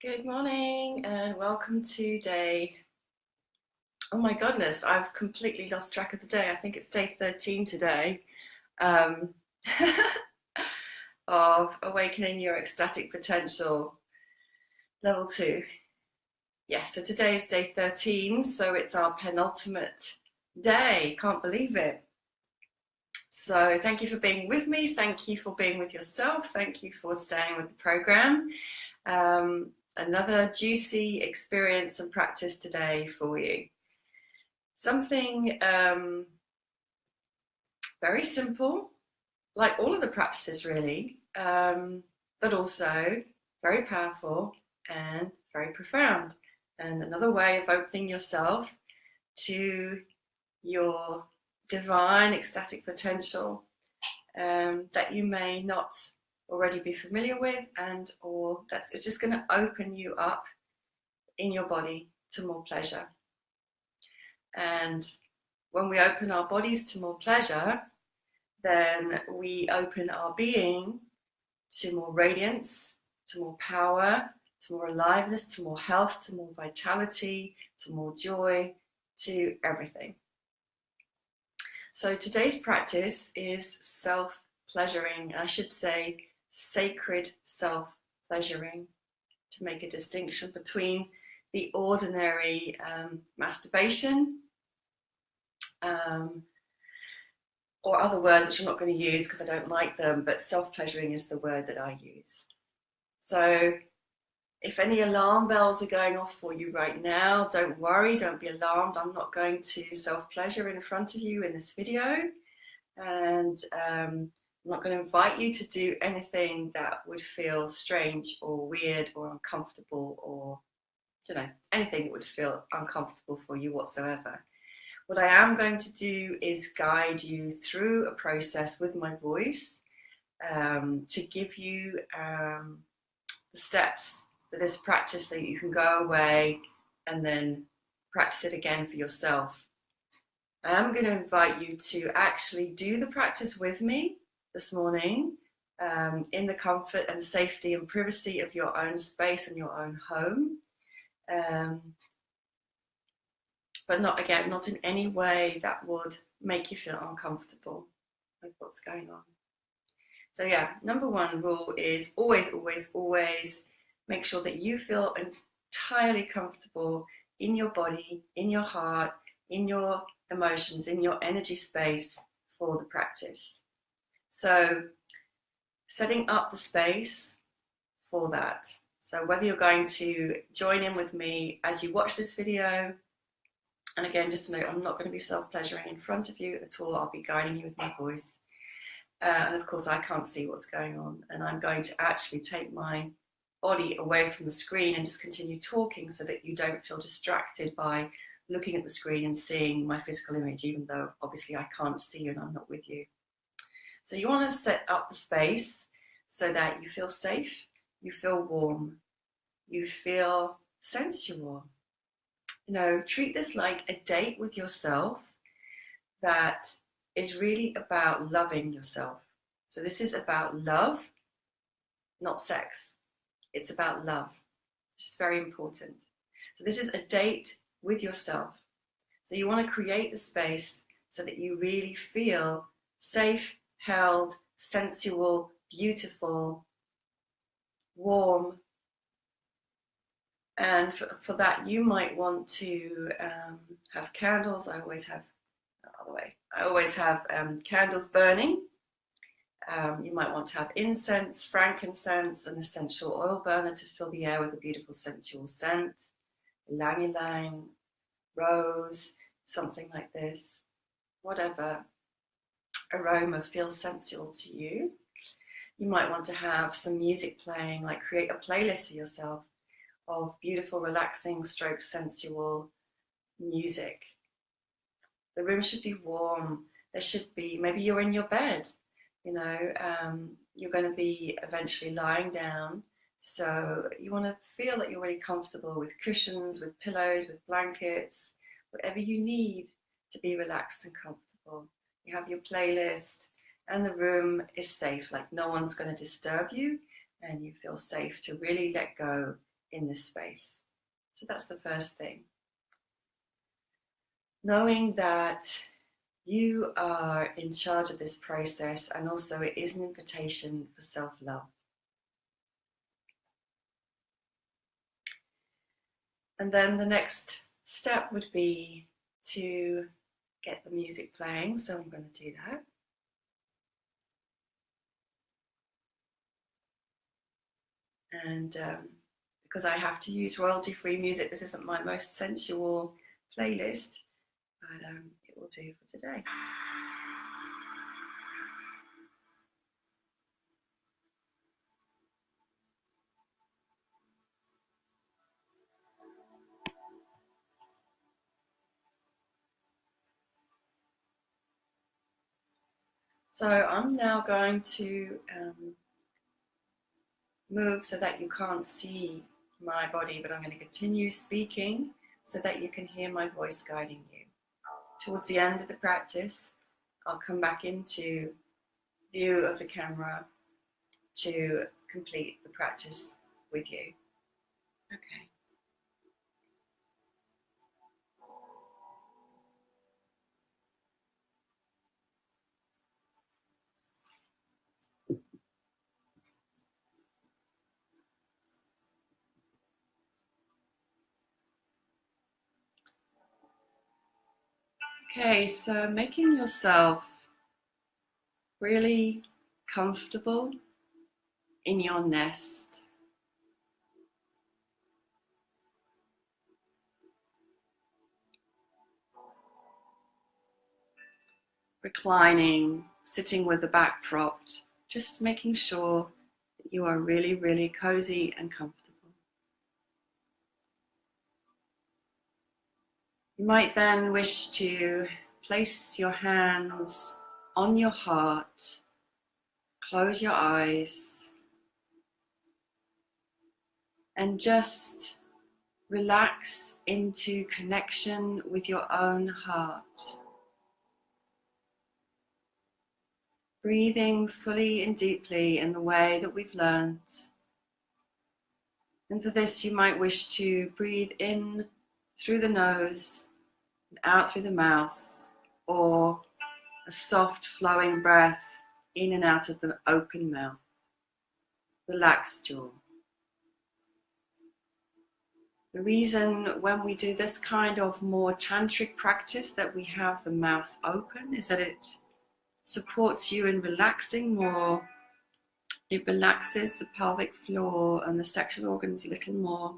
Good morning and welcome to day. Oh my goodness, I've completely lost track of the day. I think it's day 13 today um, of Awakening Your Ecstatic Potential, level 2. Yes, so today is day 13, so it's our penultimate day. Can't believe it. So thank you for being with me. Thank you for being with yourself. Thank you for staying with the program. Another juicy experience and practice today for you. Something very simple, like all of the practices really, but also very powerful and very profound. And another way of opening yourself to your divine ecstatic potential that you may not already be familiar with, or it's just going to open you up in your body to more pleasure. And when we open our bodies to more pleasure, then we open our being to more radiance, to more power, to more aliveness, to more health, to more vitality, to more joy, to everything. So today's practice is self-pleasuring. I should say sacred self-pleasuring, to make a distinction between the ordinary masturbation or other words which I'm not going to use because I don't like them, but self-pleasuring is the word that I use. So if any alarm bells are going off for you right now, don't worry, don't be alarmed. I'm not going to self-pleasure in front of you in this video, and I'm not going to invite you to do anything that would feel strange or weird or uncomfortable, or anything that would feel uncomfortable for you whatsoever. What I am going to do is guide you through a process with my voice to give you the steps for this practice so you can go away and then practice it again for yourself. I am going to invite you to actually do the practice with me this morning in the comfort and safety and privacy of your own space and your own home. But not in any way that would make you feel uncomfortable with what's going on. So yeah, number one rule is always, always, always make sure that you feel entirely comfortable in your body, in your heart, in your emotions, in your energy space for the practice. So setting up the space for that. So whether you're going to join in with me as you watch this video, and again, just to note, I'm not going to be self-pleasuring in front of you at all. I'll be guiding you with my voice. And of course, I can't see what's going on. And I'm going to actually take my body away from the screen and just continue talking so that you don't feel distracted by looking at the screen and seeing my physical image, even though obviously I can't see you and I'm not with you. So you want to set up the space so that you feel safe, you feel warm, you feel sensual. Treat this like a date with yourself that is really about loving yourself. So this is about love, not sex. It's about love. This is very important. So this is a date with yourself. So you want to create the space so that you really feel safe, held, sensual, beautiful, warm. And for that, you might want to have candles. I always have candles burning. You might want to have incense, frankincense, an essential oil burner to fill the air with a beautiful sensual scent, ylang ylang, rose, something like this. Whatever aroma feels sensual to you. You might want to have some music playing, like create a playlist for yourself of beautiful, relaxing, sensual music. The room should be warm. There should be, maybe you're in your bed, you're going to be eventually lying down. So you want to feel that you're really comfortable with cushions, with pillows, with blankets, whatever you need to be relaxed and comfortable. You have your playlist and the room is safe, like no one's going to disturb you, and you feel safe to really let go in this space. So that's the first thing. Knowing that you are in charge of this process, and also it is an invitation for self-love. And then the next step would be to get the music playing. So I'm going to do that. And because I have to use royalty-free music, this isn't my most sensual playlist, but it will do for today. So I'm now going to move so that you can't see my body, but I'm going to continue speaking so that you can hear my voice guiding you. Towards the end of the practice, I'll come back into view of the camera to complete the practice with you. Okay. Okay, so making yourself really comfortable in your nest. Reclining, sitting with the back propped, just making sure that you are really, really cozy and comfortable. You might then wish to place your hands on your heart, close your eyes, and just relax into connection with your own heart. Breathing fully and deeply in the way that we've learned. And for this, you might wish to breathe in through the nose and out through the mouth, or a soft flowing breath in and out of the open mouth. Relaxed jaw. The reason when we do this kind of more tantric practice that we have the mouth open is that it supports you in relaxing more. It relaxes the pelvic floor and the sexual organs a little more.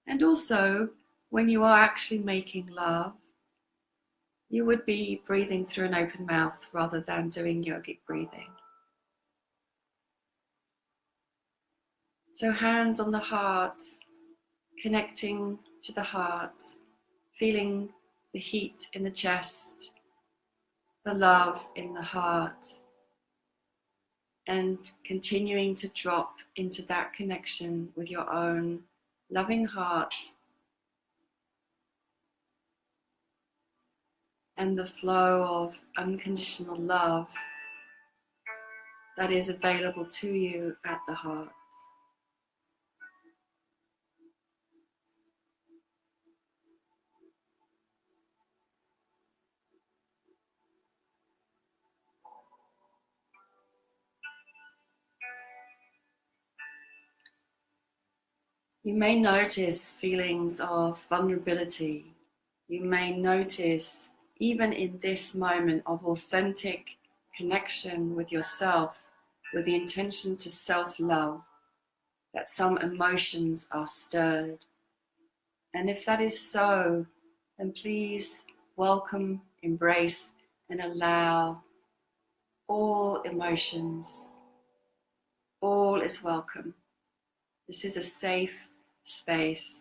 And also, when you are actually making love, you would be breathing through an open mouth rather than doing yogic breathing. So hands on the heart, connecting to the heart, feeling the heat in the chest, the love in the heart, and continuing to drop into that connection with your own loving heart and the flow of unconditional love that is available to you at the heart. You may notice feelings of vulnerability. You may notice, even in this moment of authentic connection with yourself, with the intention to self-love, that some emotions are stirred. And if that is so, then please welcome, embrace, and allow all emotions. All is welcome. This is a safe space.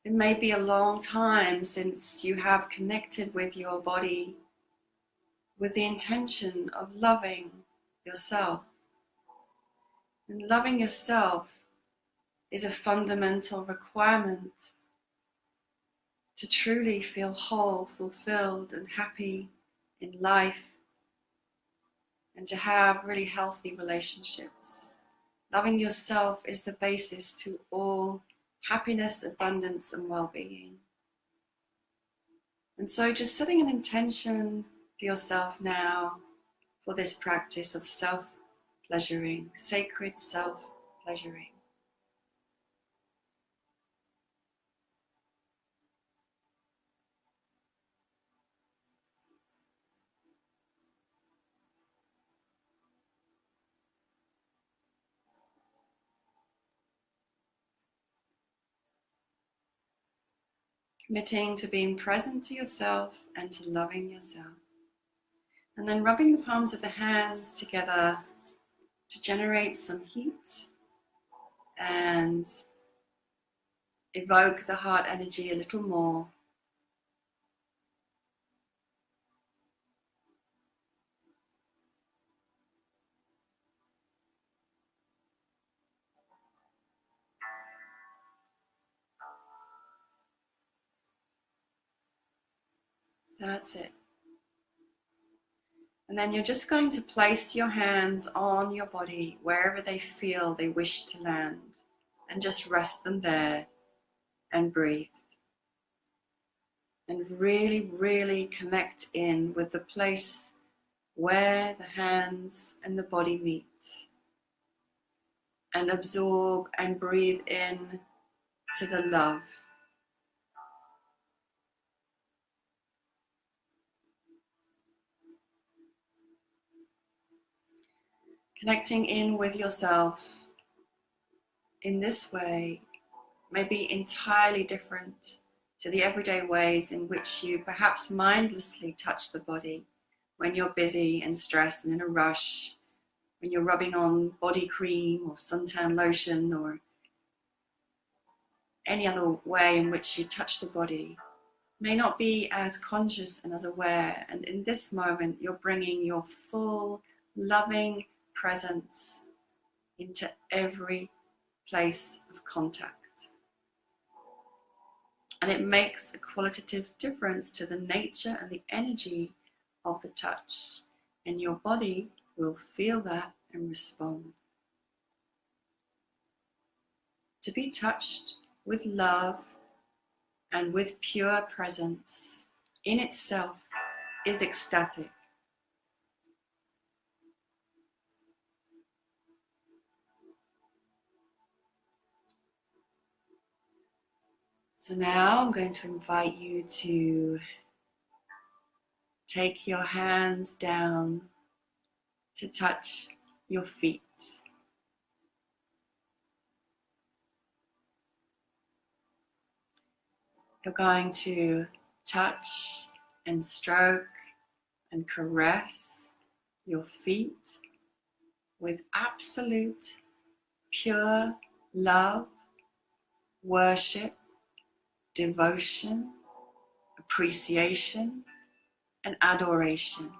It may be a long time since you have connected with your body with the intention of loving yourself. And loving yourself is a fundamental requirement to truly feel whole, fulfilled, and happy in life, and to have really healthy relationships. Loving yourself is the basis to all happiness, abundance, and well-being. And so just setting an intention for yourself now for this practice of self-pleasuring, sacred self-pleasuring. Committing to being present to yourself and to loving yourself. And then rubbing the palms of the hands together to generate some heat and evoke the heart energy a little more. That's it. And then you're just going to place your hands on your body wherever they feel they wish to land, and just rest them there and breathe. And really, really connect in with the place where the hands and the body meet. And absorb and breathe in to the love. Connecting in with yourself in this way may be entirely different to the everyday ways in which you perhaps mindlessly touch the body when you're busy and stressed and in a rush, when you're rubbing on body cream or suntan lotion or any other way in which you touch the body. May not be as conscious and as aware. And in this moment, you're bringing your full, loving presence into every place of contact. And it makes a qualitative difference to the nature and the energy of the touch. And your body will feel that and respond. To be touched with love and with pure presence in itself is ecstatic. So now I'm going to invite you to take your hands down to touch your feet. You're going to touch and stroke and caress your feet with absolute pure love, worship, devotion, appreciation, and adoration.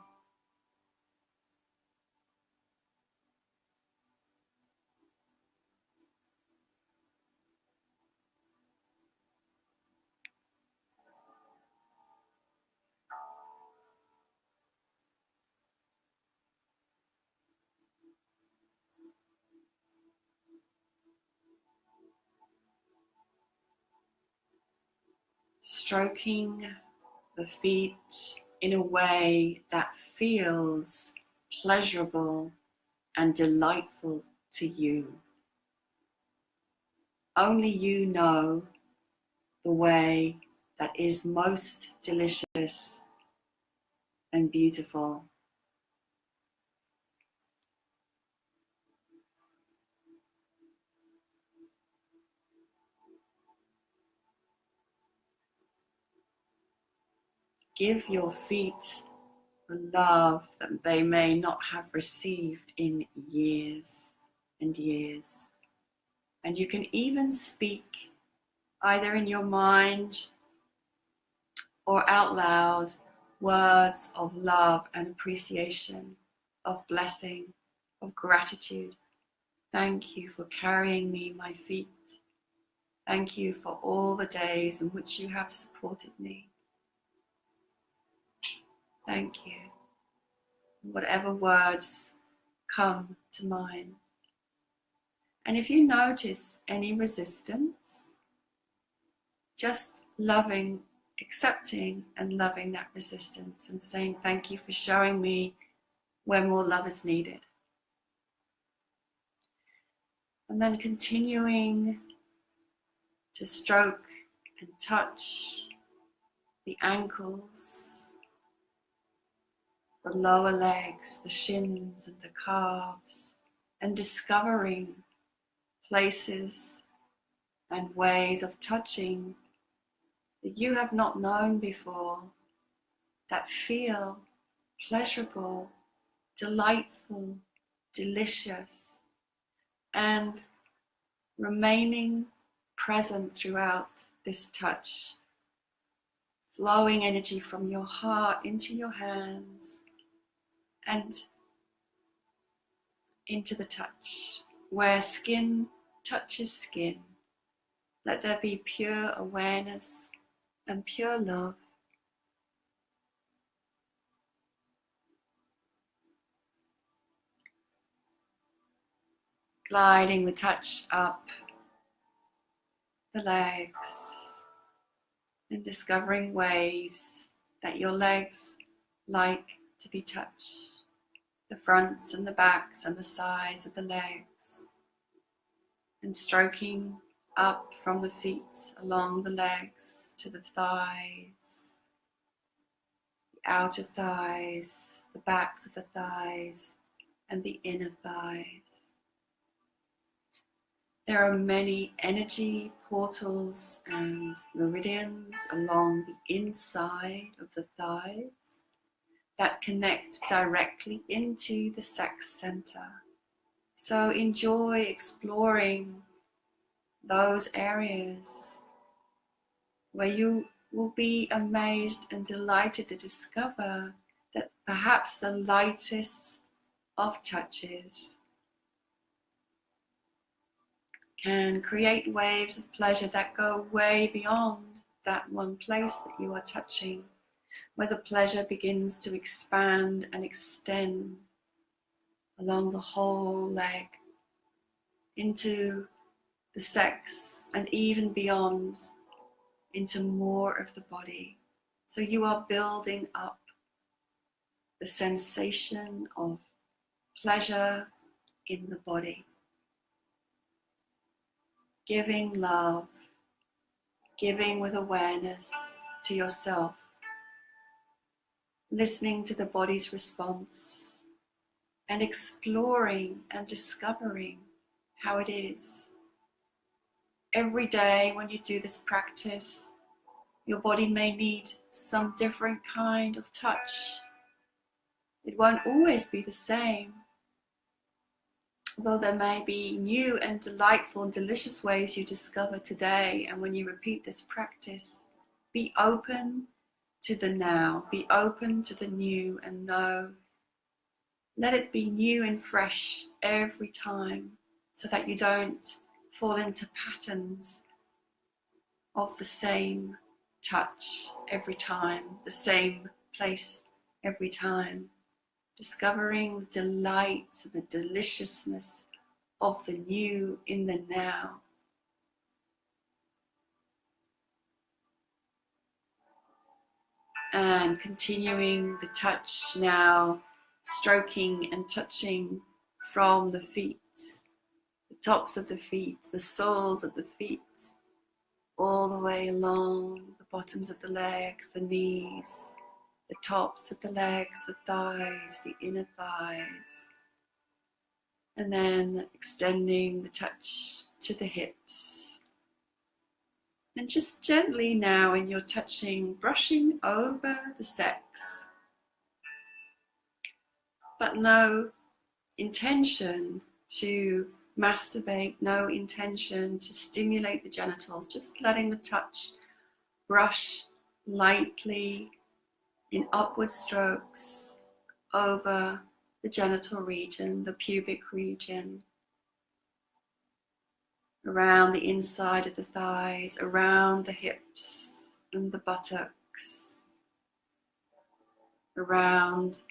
Stroking the feet in a way that feels pleasurable and delightful to you. Only you know the way that is most delicious and beautiful. Give your feet the love that they may not have received in years and years. And you can even speak either in your mind or out loud words of love and appreciation, of blessing, of gratitude. Thank you for carrying me, my feet. Thank you for all the days in which you have supported me. Thank you. Whatever words come to mind. And if you notice any resistance, just loving, accepting and loving that resistance and saying thank you for showing me where more love is needed. And then continuing to stroke and touch the ankles, the lower legs, the shins and the calves, and discovering places and ways of touching that you have not known before, that feel pleasurable, delightful, delicious, and remaining present throughout this touch, flowing energy from your heart into your hands and into the touch, where skin touches skin. Let there be pure awareness and pure love. Gliding the touch up the legs and discovering ways that your legs like to be touched. The fronts and the backs and the sides of the legs. And stroking up from the feet along the legs to the thighs, the outer thighs, the backs of the thighs, and the inner thighs. There are many energy portals and meridians along the inside of the thighs that connect directly into the sex center. So enjoy exploring those areas where you will be amazed and delighted to discover that perhaps the lightest of touches can create waves of pleasure that go way beyond that one place that you are touching, where the pleasure begins to expand and extend along the whole leg into the sex and even beyond into more of the body. So you are building up the sensation of pleasure in the body. Giving love, giving with awareness to yourself, listening to the body's response, and exploring and discovering how it is. Every day when you do this practice, your body may need some different kind of touch. It won't always be the same. Although there may be new and delightful and delicious ways you discover today, and when you repeat this practice, be open to the now, be open to the new, and know, let it be new and fresh every time, so that you don't fall into patterns of the same touch every time, the same place every time. Discovering the delight and the deliciousness of the new in the now. And continuing the touch now, stroking and touching from the feet, the tops of the feet, the soles of the feet, all the way along the bottoms of the legs, the knees, the tops of the legs, the thighs, the inner thighs, and then extending the touch to the hips. And just gently now in your touching, brushing over the sex, but no intention to masturbate, no intention to stimulate the genitals, just letting the touch brush lightly in upward strokes over the genital region, the pubic region. around the inside of the thighs, around the hips and the buttocks, around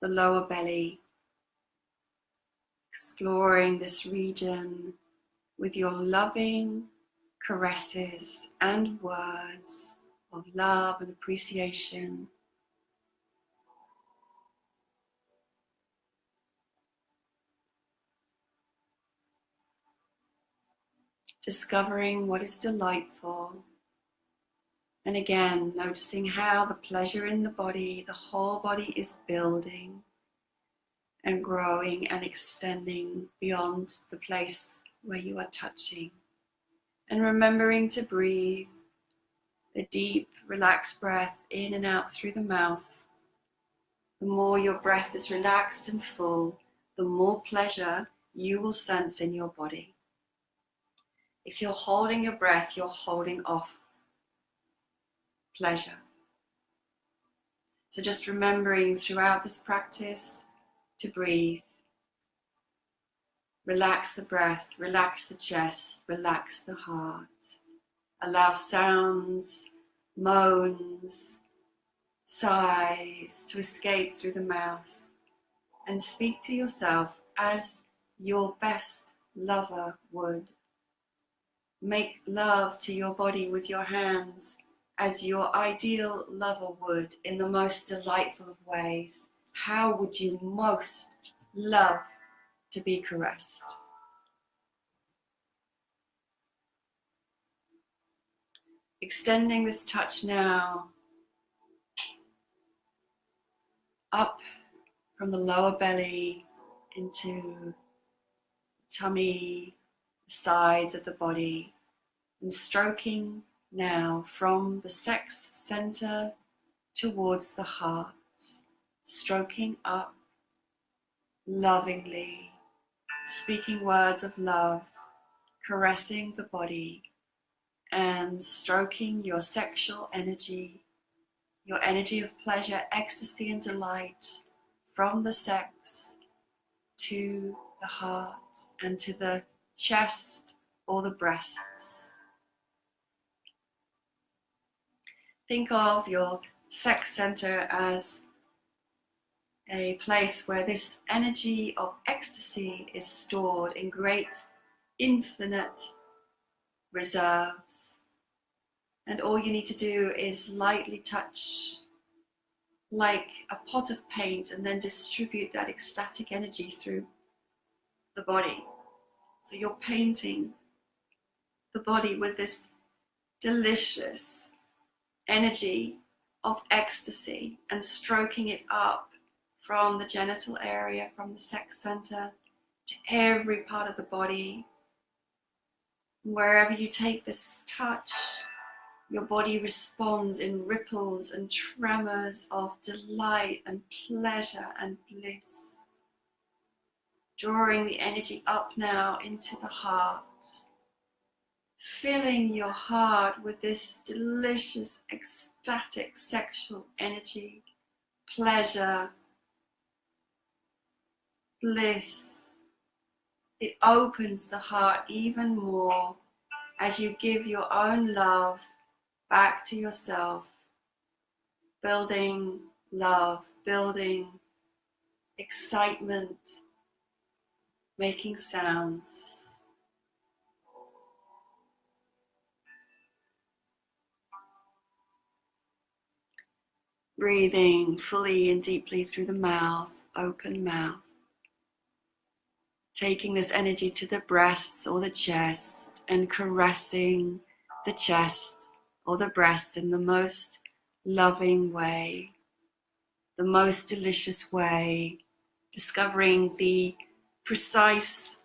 the lower belly, exploring this region with your loving caresses and words of love and appreciation. Discovering what is delightful. And again, noticing how the pleasure in the body, the whole body is building and growing and extending beyond the place where you are touching. And remembering to breathe a deep, relaxed breath in and out through the mouth. The more your breath is relaxed and full, the more pleasure you will sense in your body. If you're holding your breath, you're holding off pleasure. So just remembering throughout this practice to breathe. Relax the breath, relax the chest, relax the heart. Allow sounds, moans, sighs to escape through the mouth, and speak to yourself as your best lover would. Make love to your body with your hands as your ideal lover would, in the most delightful of ways. How would you most love to be caressed? Extending this touch now up from the lower belly into the tummy, the sides of the body, and stroking now from the sex center towards the heart, stroking up lovingly, speaking words of love, caressing the body, and stroking your sexual energy, your energy of pleasure, ecstasy, and delight from the sex to the heart and to the chest or the breasts. Think of your sex center as a place where this energy of ecstasy is stored in great, infinite reserves. And all you need to do is lightly touch, like a pot of paint, and then distribute that ecstatic energy through the body. So you're painting the body with this delicious energy of ecstasy and stroking it up from the genital area, from the sex center to every part of the body. Wherever you take this touch, your body responds in ripples and tremors of delight and pleasure and bliss. Drawing the energy up now into the heart, filling your heart with this delicious, ecstatic sexual energy, pleasure, bliss. It opens the heart even more as you give your own love back to yourself, building love, building excitement, making sounds. Breathing fully and deeply through the mouth, open mouth. Taking this energy to the breasts or the chest and caressing the chest or the breasts in the most loving way, the most delicious way, discovering the precise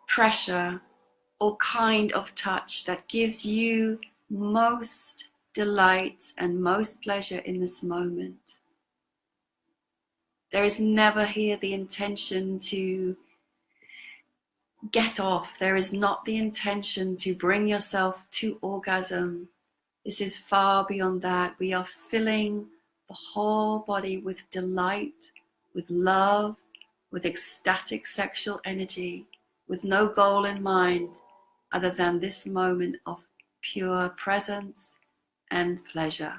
pressure or kind of touch that gives you most delight and most pleasure in this moment. There is never here the intention to get off. There is not the intention to bring yourself to orgasm. This is far beyond that. We are filling the whole body with delight, with love, with ecstatic sexual energy, with no goal in mind other than this moment of pure presence and pleasure.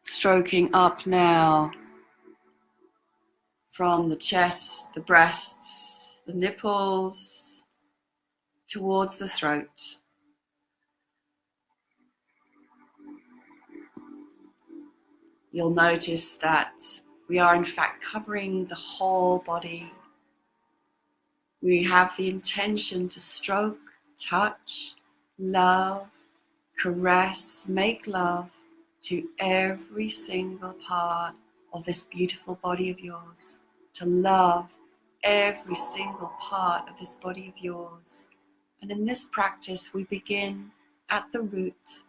Stroking up now from the chest, the breasts, the nipples, towards the throat. You'll notice that we are in fact covering the whole body. We have the intention to stroke, touch, love, caress, make love to every single part of this beautiful body of yours. To love every single part of this body of yours. And in this practice, we begin at the root,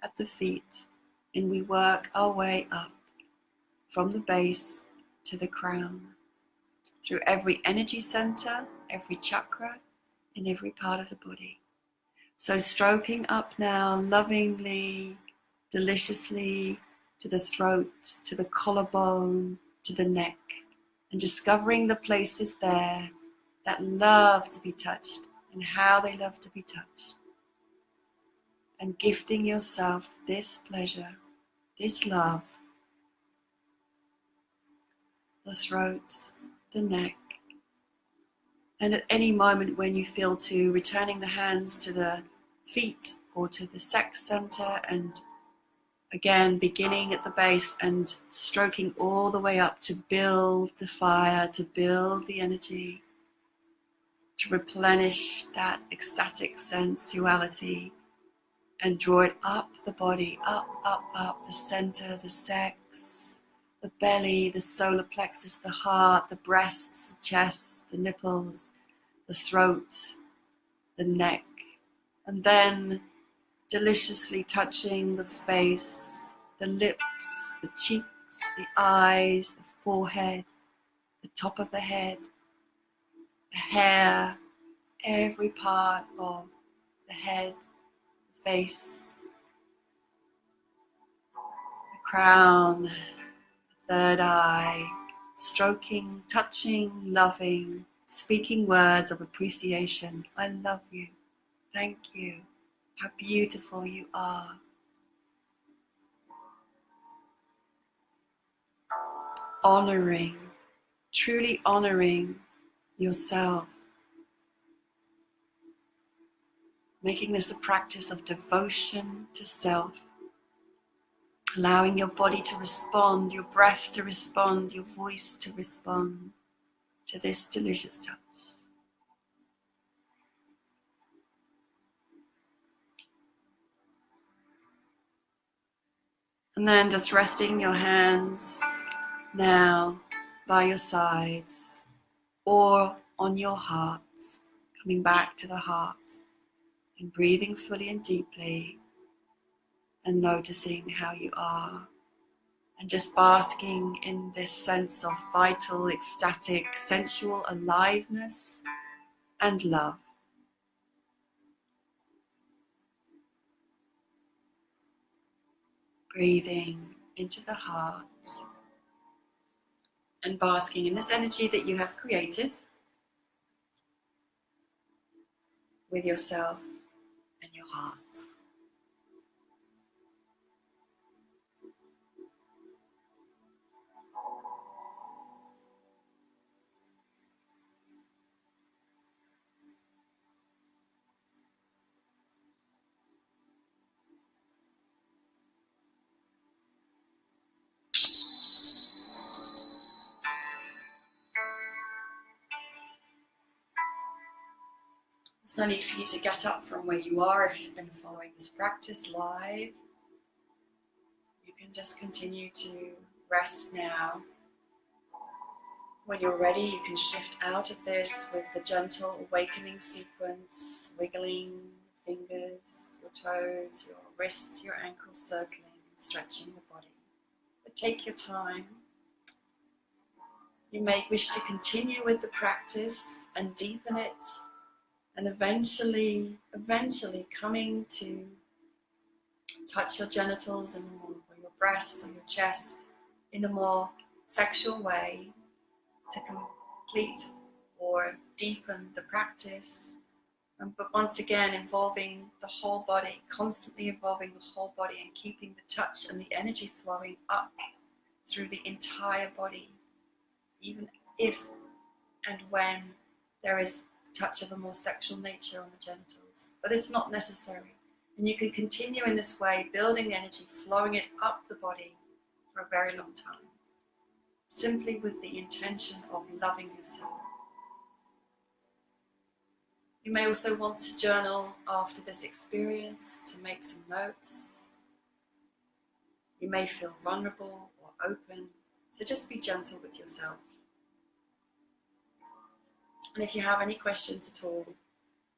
at the feet, and we work our way up from the base to the crown, through every energy center, every chakra, and every part of the body. So stroking up now, lovingly, deliciously, to the throat, to the collarbone, to the neck, and discovering the places there that love to be touched and how they love to be touched. And gifting yourself this pleasure, this love, the throat, the neck. And at any moment when you feel to, returning the hands to the feet or to the sex center, and again beginning at the base and stroking all the way up to build the fire, to build the energy, to replenish that ecstatic sensuality and draw it up the body, up, the center, the sex, the belly, the solar plexus, the heart, the breasts, the chest, the nipples, the throat, the neck, and then deliciously touching the face, the lips, the cheeks, the eyes, the forehead, the top of the head, the hair, every part of the head, the face, the crown, the third eye, stroking, touching, loving, speaking words of appreciation. I love you. Thank you. How beautiful you are. Honoring, truly honoring yourself. Making this a practice of devotion to self. Allowing your body to respond, your breath to respond, your voice to respond to this delicious touch. And then just resting your hands now by your sides or on your heart, coming back to the heart and breathing fully and deeply and noticing how you are, and just basking in this sense of vital, ecstatic, sensual aliveness and love. Breathing into the heart and basking in this energy that you have created with yourself and your heart. There's no need for you to get up from where you are if you've been following this practice live. You can just continue to rest now. When you're ready, you can shift out of this with the gentle awakening sequence, wiggling your fingers, your toes, your wrists, your ankles, circling and stretching the body. but take your time. You may wish to continue with the practice and deepen it, and eventually coming to touch your genitals and or your breasts or your chest in a more sexual way to complete or deepen the practice. But once again, involving the whole body, constantly involving the whole body and keeping the touch and the energy flowing up through the entire body, even if and when there is touch of a more sexual nature on the genitals. But it's not necessary. And you can continue in this way, building energy, flowing it up the body for a very long time, simply with the intention of loving yourself. You may also want to journal after this experience, to make some notes. You may feel vulnerable or open, so just be gentle with yourself. And if you have any questions at all,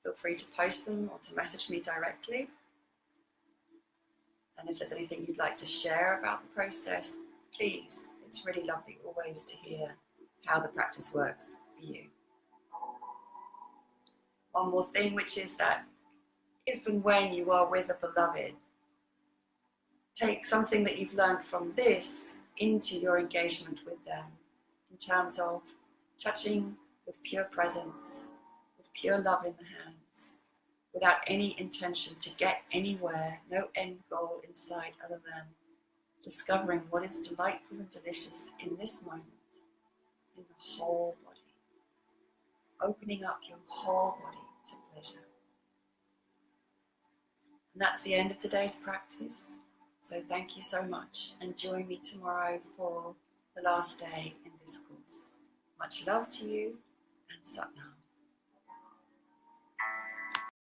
feel free to post them or to message me directly. And if there's anything you'd like to share about the process, please, it's really lovely always to hear how the practice works for you. One more thing, which is that if and when you are with a beloved, take something that you've learned from this into your engagement with them in terms of touching with pure presence, with pure love in the hands, without any intention to get anywhere, no end goal in sight other than discovering what is delightful and delicious in this moment, in the whole body, opening up your whole body to pleasure. And that's the end of today's practice. So thank you so much, and join me tomorrow for the last day in this course. Much love to you, and Sat Nam.